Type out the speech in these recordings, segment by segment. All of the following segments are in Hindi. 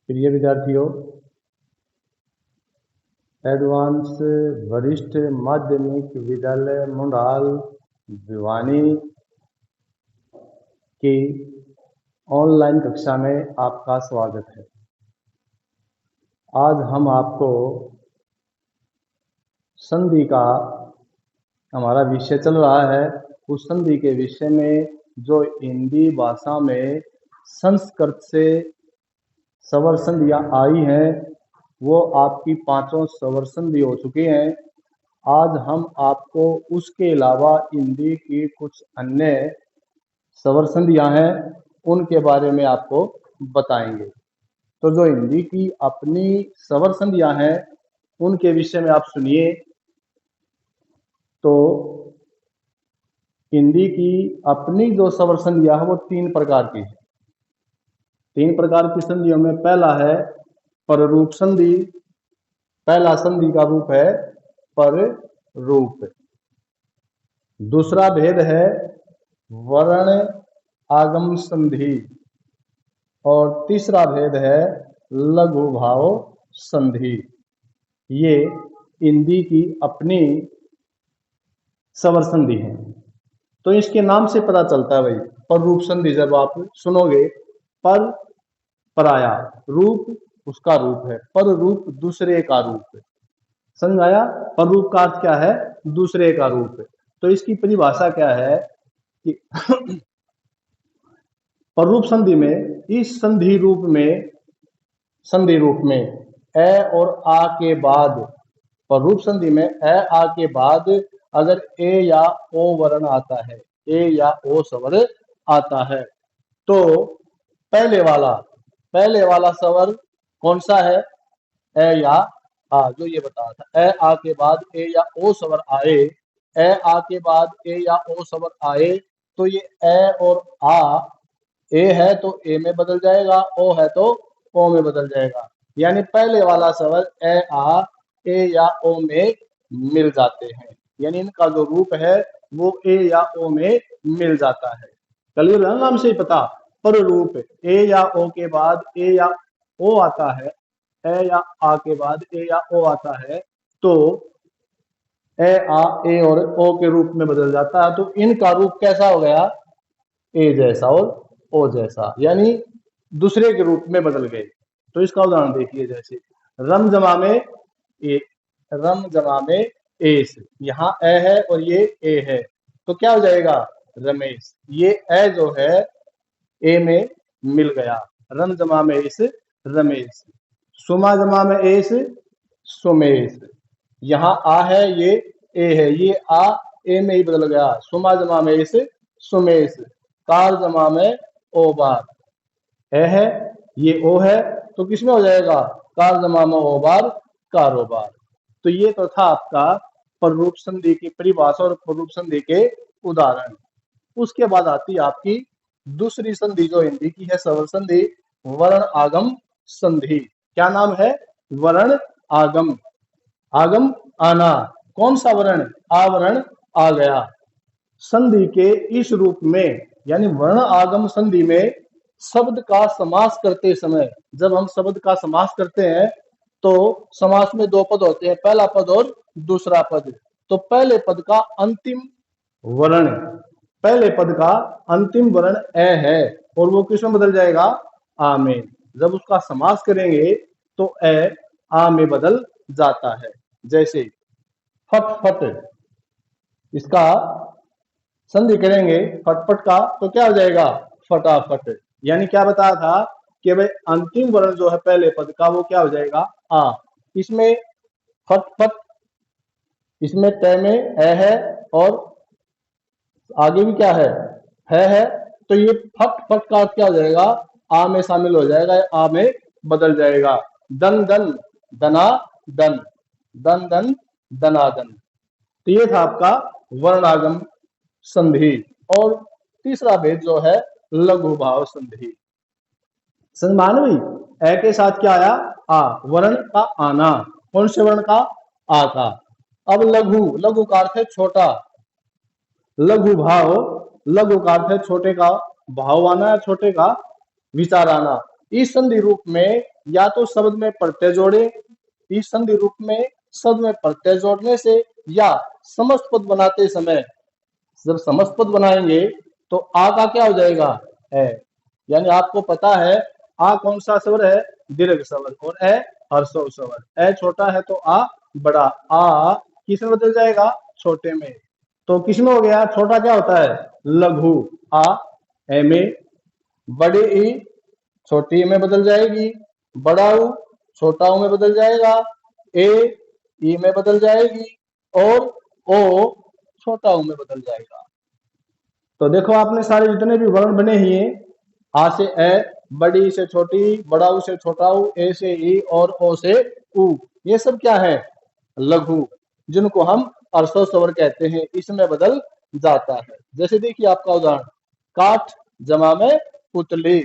प्रिय विद्यार्थियों, एडवांस वरिष्ठ माध्यमिक विद्यालय मुंडाल भिवानी की ऑनलाइन कक्षा में आपका स्वागत है। आज हम आपको संधि का हमारा विषय चल रहा है। उस संधि के विषय में जो हिंदी भाषा में संस्कृत से स्वर संधियां आई हैं वो आपकी पांचों स्वर संधि हो चुकी हैं। आज हम आपको उसके अलावा हिंदी की कुछ अन्य स्वर संधियां हैं उनके बारे में आपको बताएंगे। तो जो हिंदी की अपनी स्वर संधियां हैं उनके विषय में आप सुनिए। तो हिंदी की अपनी जो स्वर संधियां है वो तीन प्रकार की है। तीन प्रकार की संधियों में पहला है पररूप संधि। पहला संधि का रूप है पर रूप। दूसरा भेद है वर्ण आगम संधि और तीसरा भेद है लघु भाव संधि। ये हिंदी की अपनी स्वर संधि है। तो इसके नाम से पता चलता है भाई, पर रूप संधि जब आप सुनोगे, पर पराया, रूप उसका रूप है, पर रूप दूसरे का रूप है। समझ आया? पर रूप का अर्थ क्या है? दूसरे का रूप है। तो इसकी परिभाषा क्या है कि पर रूप संधि में, इस संधि रूप में ए और आ के बाद, पर रूप संधि में ए आ के बाद अगर ए या ओ वर्ण आता है, ए या ओ स्वर आता है, तो पहले वाला स्वर कौन सा है? ए या आ। जो ये बता था, ए आ के बाद ए या ओ स्वर आए, ए आ के बाद ए या ओ स्वर आए, तो ये ए और आ, ए है तो ए में बदल जाएगा, ओ है तो ओ में बदल जाएगा। यानी पहले वाला स्वर ए आ, ए या ओ में मिल जाते हैं। यानी इनका जो रूप है वो ए या ओ में मिल जाता है। क्लियर है? नाम से ही पता, पर रूप ए या ओ के बाद ए या ओ आता है, ए या आ के बाद ए या ओ आता है, तो ए आ ए और ओ के रूप में बदल जाता है। तो इनका रूप कैसा हो गया? ए जैसा और ओ जैसा, यानी दूसरे के रूप में बदल गए। तो इसका उदाहरण देखिए, जैसे रम जमा में ए, रम जमा में एस, यहाँ ए है और ये ए है, तो क्या हो जाएगा? रमेश। ये ए जो है ए में मिल गया। रम जमा में एस, रमेश। सुमा जमा में एस, सुमेश। यहाँ आ है, ये ए है, ये आ ए में ही बदल गया। सुमा जमा में एस, सुमेश। कार जमा में ओ बार, है ये ओ है, तो किसमें हो जाएगा? कार जमा में ओ बार, कारोबार। तो ये तो था आपका पररूप संधि की परिभाषा और पररूप संधि के उदाहरण। उसके बाद आती है आपकी दूसरी संधि जो हिंदी की है स्वर संधि, वर्ण आगम संधि। क्या नाम है? वर्ण आगम। आगम आना, कौन सा वर्ण? आवरण आ गया। संधि के इस रूप में, यानी वर्ण आगम संधि में शब्द का समास करते समय, जब हम शब्द का समास करते हैं तो समास में दो पद होते हैं, पहला पद और दूसरा पद। तो पहले पद का अंतिम वर्ण, पहले पद का अंतिम वर्ण ए है और वो किसमें बदल जाएगा? आ में। जब उसका समास करेंगे तो ए आ में बदल जाता है। जैसे फटफट, इसका संधि करेंगे फटफट का तो क्या हो जाएगा? फटाफट। यानी क्या बताया था कि भाई अंतिम वर्ण जो है पहले पद का वो क्या हो जाएगा? आ। इसमें फटफट, इसमें तय में है और आगे भी क्या है, तो ये फट फट का क्या हो जाएगा? आ में शामिल हो जाएगा, आ में बदल जाएगा। दन दन, दना दन, दन दन, दना दन। तो ये था आपका वर्णागम संधि। और तीसरा भेद जो है लघु भाव संधि। सम्मान भाई, ए के साथ क्या आया? आ, वर्ण का आना। कौन से वर्ण का? आ का। अब लघु, लघु का अर्थ है छोटा। लघु भाव, लघु का अर्थ है छोटे का भाव आना, छोटे का विचार आना। इस संधि रूप में या तो शब्द में प्रत्यय जोड़े, इस संधि रूप में शब्द में प्रत्यय जोड़ने से, या समस्त पद बनाते समय जब समस्त पद बनाएंगे तो आ का क्या हो जाएगा, है। यानी आपको पता है आ कौन सा स्वर है, दीर्घ स्वर, और ए हर्षव स्वर। ए छोटा है तो आ बड़ा, आ किस में बदल जाएगा, छोटे में। तो किस में हो गया, छोटा क्या होता है, लघु, आ ए में, बड़े ई छोटी में बदल जाएगी, बड़ा ऊ छोटा ऊ में बदल जाएगा, ए ई में बदल जाएगी, और ओ छोटा ऊ में बदल जाएगा। तो देखो आपने सारे जितने भी वर्ण बने ही हैं, आ से ए, बड़ी से छोटी, बड़ा ऊ से छोटा ऊ, ए से ई और ओ से ऊ, ये सब क्या है, लघु, जिनको हम अरसव स्वर कहते हैं, इसमें बदल जाता है। जैसे देखिए आपका उदाहरण, काठ जमा में पुतली,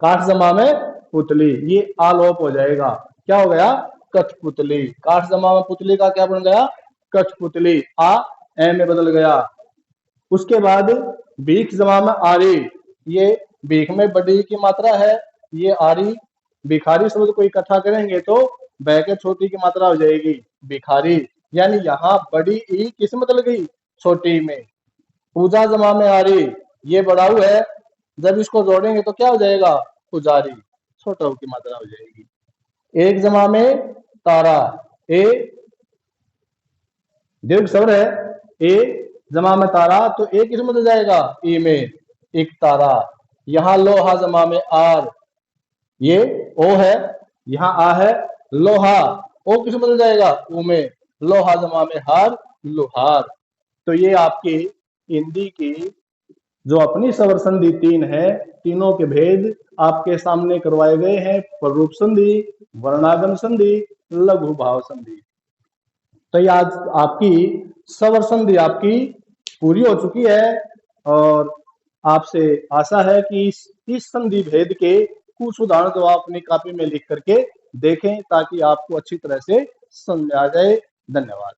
काठ जमा में पुतली, ये आलोप हो जाएगा, क्या हो गया, कठपुतली। काठ जमा में पुतली का क्या बन गया, कठपुतली, आ ए में बदल गया। उसके बाद भीख जमा में आरी, ये भीख में बड़ी की मात्रा है, ये आरी, भिखारी शब्द को इकट्ठा करेंगे तो बै के छोटी की मात्रा हो जाएगी, भिखारी। यानी यहाँ बड़ी ई किस में बदल गई, छोटी में। पूजा जमा में आरी, ये बड़ाऊ है, जब इसको जोड़ेंगे तो क्या हो जाएगा, पुजारी, छोटा की मात्रा हो जाएगी। एक जमा में तारा, ए दीर्घ स्वर है, ए जमा में तारा, तो ए किस में बदल जाएगा, ई में, एक तारा। यहाँ लोहा जमा में आर, ये ओ है, यहाँ आ है, लोहा, ओ किस में बदल जाएगा, ऊ में, लोहा जमा में हार, लोहार। तो ये आपकी हिंदी की जो अपनी स्वर संधि तीन है, तीनों के भेद आपके सामने करवाए गए हैं, प्ररूप संधि, वर्णागम संधि, लघु भाव संधि। तो ये आज आपकी स्वर संधि आपकी पूरी हो चुकी है, और आपसे आशा है कि इस संधि भेद के कुछ उदाहरण जो आप अपनी कॉपी में लिख करके देखें, ताकि आपको अच्छी तरह से समझ आ जाए। धन्यवाद।